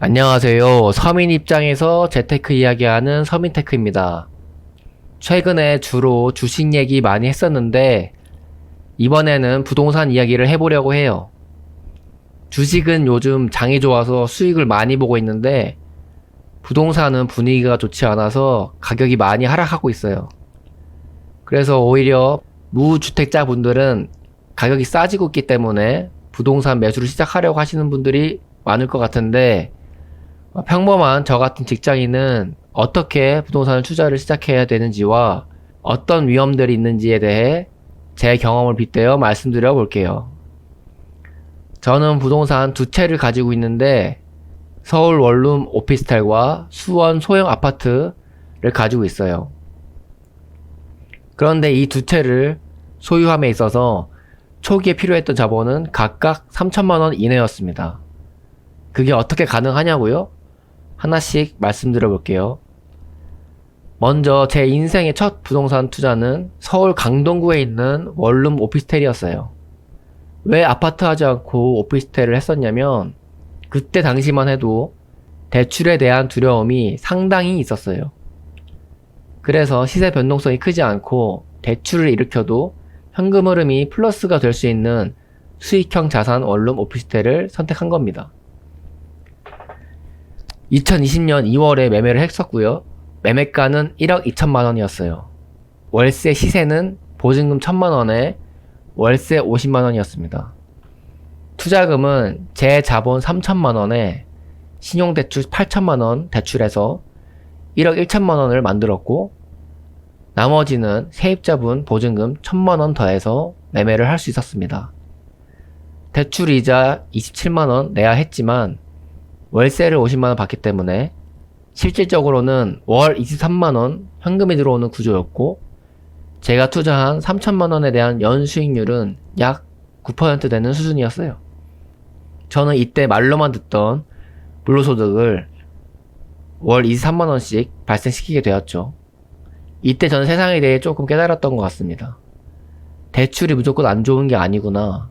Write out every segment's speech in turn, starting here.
안녕하세요. 서민 입장에서 재테크 이야기하는 서민테크입니다. 최근에 주로 주식 얘기 많이 했었는데 이번에는 부동산 이야기를 해보려고 해요. 주식은 요즘 장이 좋아서 수익을 많이 보고 있는데 부동산은 분위기가 좋지 않아서 가격이 많이 하락하고 있어요. 그래서 오히려 무주택자 분들은 가격이 싸지고 있기 때문에 부동산 매수를 시작하려고 하시는 분들이 많을 것 같은데 평범한 저 같은 직장인은 어떻게 부동산 투자를 시작해야 되는지와 어떤 위험들이 있는지에 대해 제 경험을 빗대어 말씀드려 볼게요. 저는 부동산 두 채를 가지고 있는데 서울 원룸 오피스텔과 수원 소형 아파트를 가지고 있어요. 그런데 이 두 채를 소유함에 있어서 초기에 필요했던 자본은 각각 3천만 원 이내였습니다. 그게 어떻게 가능하냐고요? 하나씩 말씀드려 볼게요. 먼저 제 인생의 첫 부동산 투자는 서울 강동구에 있는 원룸 오피스텔이었어요. 왜 아파트 하지 않고 오피스텔을 했었냐면 그때 당시만 해도 대출에 대한 두려움이 상당히 있었어요. 그래서 시세 변동성이 크지 않고 대출을 일으켜도 현금 흐름이 플러스가 될 수 있는 수익형 자산 원룸 오피스텔을 선택한 겁니다. 2020년 2월에 매매를 했었고요. 매매가는 1억 2천만 원이었어요. 월세 시세는 보증금 1천만 원에 월세 50만 원이었습니다. 투자금은 제 자본 3천만 원에 신용대출 8천만 원 대출해서 1억 1천만 원을 만들었고 나머지는 세입자분 보증금 1천만 원 더해서 매매를 할 수 있었습니다. 대출이자 27만 원 내야 했지만 월세를 50만원 받기 때문에 실질적으로는 월 23만원 현금이 들어오는 구조였고 제가 투자한 3천만원에 대한 연수익률은 약 9% 되는 수준이었어요. 저는 이때 말로만 듣던 불로소득을 월 23만원씩 발생시키게 되었죠. 이때 저는 세상에 대해 조금 깨달았던 것 같습니다. 대출이 무조건 안 좋은 게 아니구나.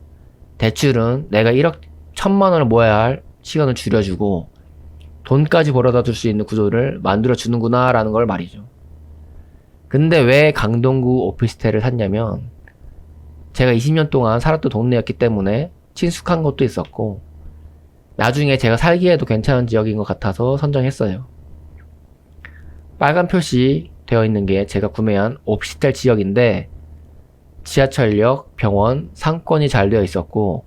대출은 내가 1억 1천만원을 모아야 할 시간을 줄여주고 돈까지 벌어다 줄 수 있는 구조를 만들어 주는구나 라는 걸 말이죠. 근데 왜 강동구 오피스텔을 샀냐면 제가 20년 동안 살았던 동네였기 때문에 친숙한 것도 있었고 나중에 제가 살기에도 괜찮은 지역인 것 같아서 선정했어요. 빨간 표시 되어 있는 게 제가 구매한 오피스텔 지역인데 지하철역, 병원, 상권이 잘 되어 있었고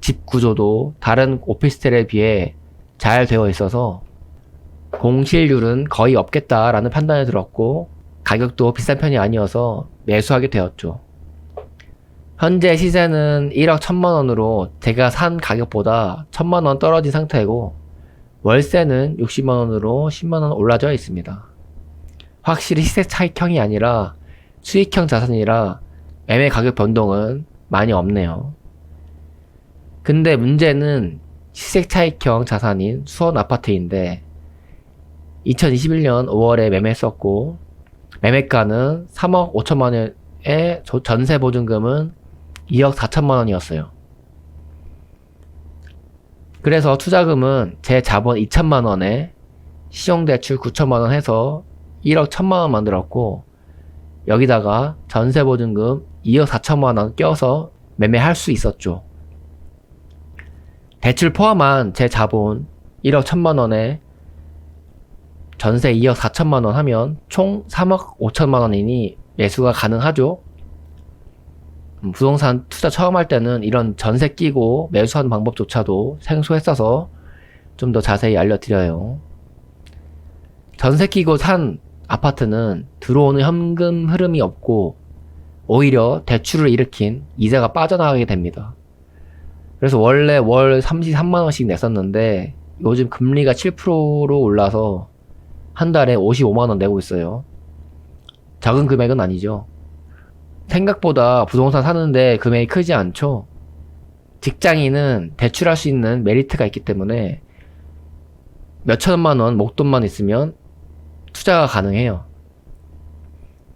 집 구조도 다른 오피스텔에 비해 잘 되어 있어서 공실률은 거의 없겠다라는 판단이 들었고 가격도 비싼 편이 아니어서 매수하게 되었죠. 현재 시세는 1억 1천만 원으로 제가 산 가격보다 1천만 원 떨어진 상태고 월세는 60만 원으로 10만 원 올라져 있습니다. 확실히 시세 차익형이 아니라 수익형 자산이라 매매 가격 변동은 많이 없네요. 근데 문제는 시세 차익형 자산인 수원 아파트인데 2021년 5월에 매매했었고 매매가는 3억 5천만 원에 전세 보증금은 2억 4천만 원이었어요. 그래서 투자금은 제 자본 2천만 원에 신용대출 9천만 원 해서 1억 1천만 원 만들었고 여기다가 전세 보증금 2억 4천만 원 껴서 매매할 수 있었죠. 대출 포함한 제 자본 1억 1천만 원에 전세 2억 4천만 원 하면 총 3억 5천만 원이니 매수가 가능하죠. 부동산 투자 처음 할 때는 이런 전세 끼고 매수하는 방법조차도 생소했어서 좀 더 자세히 알려드려요. 전세 끼고 산 아파트는 들어오는 현금 흐름이 없고 오히려 대출을 일으킨 이자가 빠져나가게 됩니다. 그래서 원래 월 33만원씩 냈었는데 요즘 금리가 7%로 올라서 한 달에 55만원 내고 있어요. 작은 금액은 아니죠. 생각보다 부동산 사는데 금액이 크지 않죠. 직장인은 대출할 수 있는 메리트가 있기 때문에 몇천만원 목돈만 있으면 투자가 가능해요.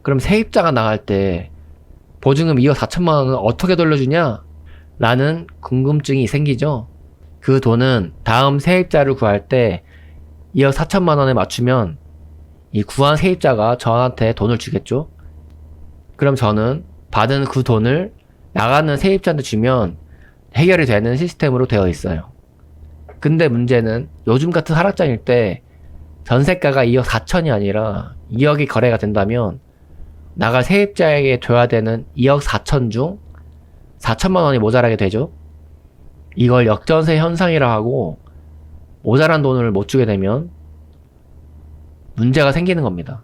그럼 세입자가 나갈 때 보증금 2억 4천만 원은 어떻게 돌려주냐? 라는 궁금증이 생기죠. 그 돈은 다음 세입자를 구할 때 2억 4천만 원에 맞추면 이 구한 세입자가 저한테 돈을 주겠죠? 그럼 저는 받은 그 돈을 나가는 세입자한테 주면 해결이 되는 시스템으로 되어 있어요. 근데 문제는 요즘 같은 하락장일 때 전세가가 2억 4천이 아니라 2억이 거래가 된다면 나갈 세입자에게 줘야 되는 2억 4천 중 4천만 원이 모자라게 되죠. 이걸 역전세 현상이라 하고 모자란 돈을 못 주게 되면 문제가 생기는 겁니다.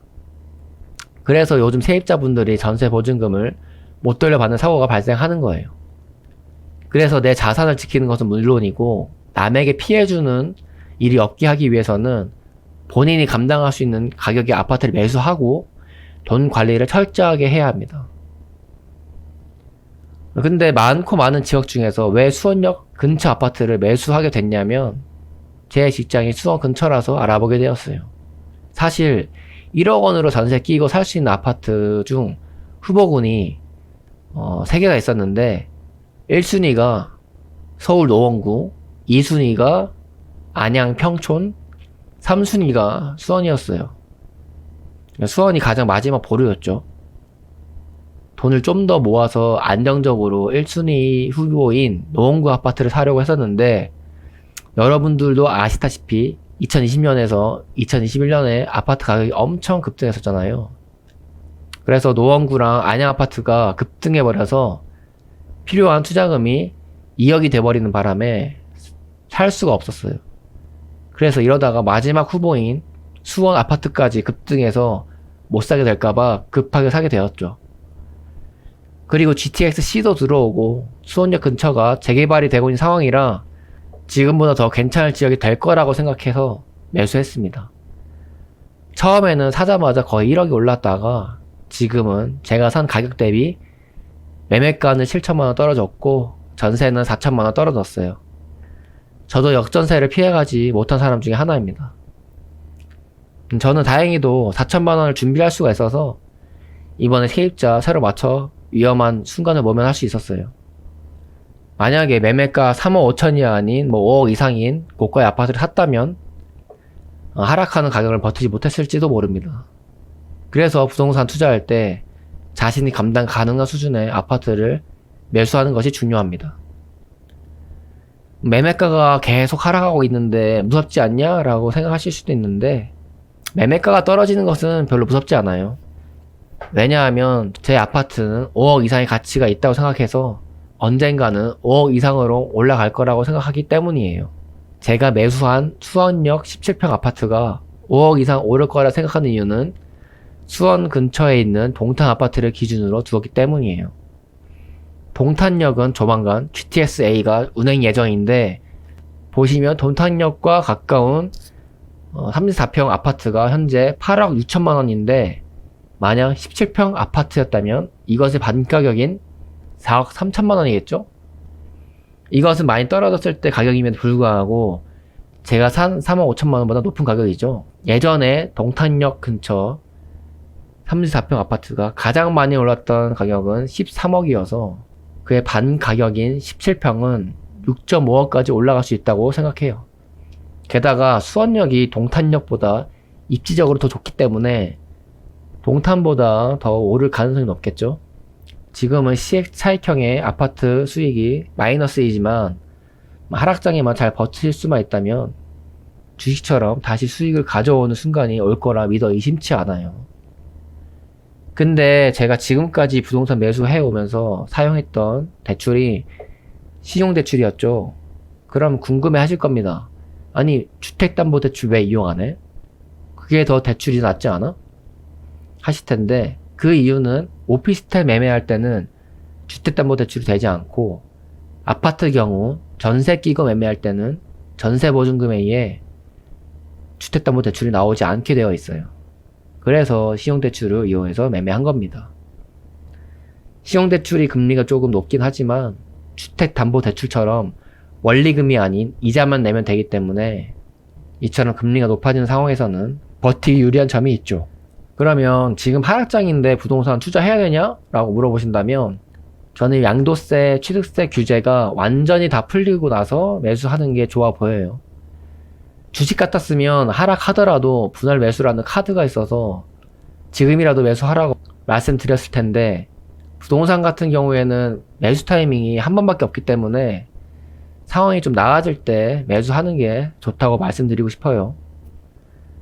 그래서 요즘 세입자분들이 전세 보증금을 못 돌려받는 사고가 발생하는 거예요. 그래서 내 자산을 지키는 것은 물론이고 남에게 피해주는 일이 없게 하기 위해서는 본인이 감당할 수 있는 가격의 아파트를 매수하고 돈 관리를 철저하게 해야 합니다. 근데 많고 많은 지역 중에서 왜 수원역 근처 아파트를 매수하게 됐냐면 제 직장이 수원 근처라서 알아보게 되었어요. 사실 1억 원으로 전세 끼고 살 수 있는 아파트 중 후보군이 3개가 있었는데 1순위가 서울 노원구, 2순위가 안양 평촌, 3순위가 수원이었어요. 수원이 가장 마지막 보루였죠. 돈을 좀 더 모아서 안정적으로 1순위 후보인 노원구 아파트를 사려고 했었는데 여러분들도 아시다시피 2020년에서 2021년에 아파트 가격이 엄청 급등했었잖아요. 그래서 노원구랑 안양 아파트가 급등해버려서 필요한 투자금이 2억이 돼버리는 바람에 살 수가 없었어요. 그래서 이러다가 마지막 후보인 수원 아파트까지 급등해서 못 사게 될까봐 급하게 사게 되었죠. 그리고 GTX-C도 들어오고 수원역 근처가 재개발이 되고 있는 상황이라 지금보다 더 괜찮을 지역이 될 거라고 생각해서 매수했습니다. 처음에는 사자마자 거의 1억이 올랐다가 지금은 제가 산 가격 대비 매매가는 7천만원 떨어졌고 전세는 4천만원 떨어졌어요. 저도 역전세를 피해가지 못한 사람 중에 하나입니다. 저는 다행히도 4천만원을 준비할 수가 있어서 이번에 세입자 새로 맞춰 위험한 순간을 모면할 수 있었어요. 만약에 매매가 3억 5천이 아닌 5억 이상인 고가의 아파트를 샀다면 하락하는 가격을 버티지 못했을지도 모릅니다. 그래서 부동산 투자할 때 자신이 감당 가능한 수준의 아파트를 매수하는 것이 중요합니다. 매매가가 계속 하락하고 있는데 무섭지 않냐? 라고 생각하실 수도 있는데 매매가가 떨어지는 것은 별로 무섭지 않아요. 왜냐하면 제 아파트는 5억 이상의 가치가 있다고 생각해서 언젠가는 5억 이상으로 올라갈 거라고 생각하기 때문이에요. 제가 매수한 수원역 17평 아파트가 5억 이상 오를 거라 생각하는 이유는 수원 근처에 있는 동탄 아파트를 기준으로 두었기 때문이에요. 동탄역은 조만간 GTX-A가 운행 예정인데 보시면 동탄역과 가까운 34평 아파트가 현재 8억 6천만 원인데 만약 17평 아파트였다면 이것의 반가격인 4억 3천만 원이겠죠? 이것은 많이 떨어졌을 때 가격임에도 불구하고 제가 산 3억 5천만 원보다 높은 가격이죠. 예전에 동탄역 근처 34평 아파트가 가장 많이 올랐던 가격은 13억이어서 그의 반 가격인 17평은 6.5억까지 올라갈 수 있다고 생각해요. 게다가 수원역이 동탄역보다 입지적으로 더 좋기 때문에 동탄보다 더 오를 가능성이 높겠죠. 지금은 시액 차익형의 아파트 수익이 마이너스이지만 하락장에만 잘 버틸 수만 있다면 주식처럼 다시 수익을 가져오는 순간이 올 거라 믿어 의심치 않아요. 근데 제가 지금까지 부동산 매수해 오면서 사용했던 대출이 신용대출이었죠. 그럼 궁금해 하실 겁니다. 아니 주택담보대출 왜 이용 안 해? 그게 더 대출이 낫지 않아? 하실 텐데 그 이유는 오피스텔 매매할 때는 주택담보대출이 되지 않고 아파트 경우 전세 끼고 매매할 때는 전세보증금에 의해 주택담보대출이 나오지 않게 되어 있어요. 그래서 신용대출을 이용해서 매매한 겁니다. 신용대출이 금리가 조금 높긴 하지만 주택담보대출처럼 원리금이 아닌 이자만 내면 되기 때문에 이처럼 금리가 높아지는 상황에서는 버티기 유리한 점이 있죠. 그러면 지금 하락장인데 부동산 투자해야 되냐? 라고 물어보신다면 저는 양도세, 취득세 규제가 완전히 다 풀리고 나서 매수하는 게 좋아 보여요. 주식 같았으면 하락하더라도 분할 매수라는 카드가 있어서 지금이라도 매수하라고 말씀드렸을 텐데, 부동산 같은 경우에는 매수 타이밍이 한 번밖에 없기 때문에 상황이 좀 나아질 때 매수하는 게 좋다고 말씀드리고 싶어요.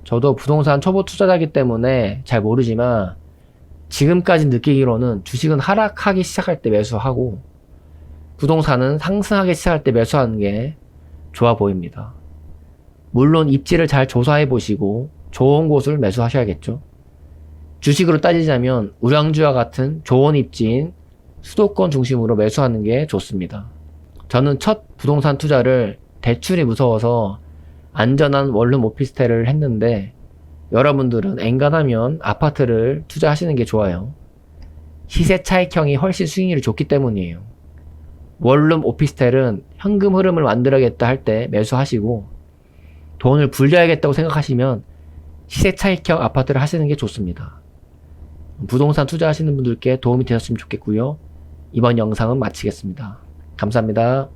저도 부동산 초보 투자자이기 때문에 잘 모르지만 지금까지 느끼기로는 주식은 하락하기 시작할 때 매수하고 부동산은 상승하기 시작할 때 매수하는 게 좋아 보입니다. 물론 입지를 잘 조사해 보시고 좋은 곳을 매수하셔야겠죠. 주식으로 따지자면 우량주와 같은 좋은 입지인 수도권 중심으로 매수하는 게 좋습니다. 저는 첫 부동산 투자를 대출이 무서워서 안전한 원룸 오피스텔을 했는데, 여러분들은 엔간하면 아파트를 투자하시는 게 좋아요. 시세 차익형이 훨씬 수익률이 좋기 때문이에요. 원룸 오피스텔은 현금 흐름을 만들어야겠다 할 때 매수하시고, 돈을 불려야겠다고 생각하시면 시세 차익형 아파트를 하시는 게 좋습니다. 부동산 투자하시는 분들께 도움이 되셨으면 좋겠고요. 이번 영상은 마치겠습니다. 감사합니다.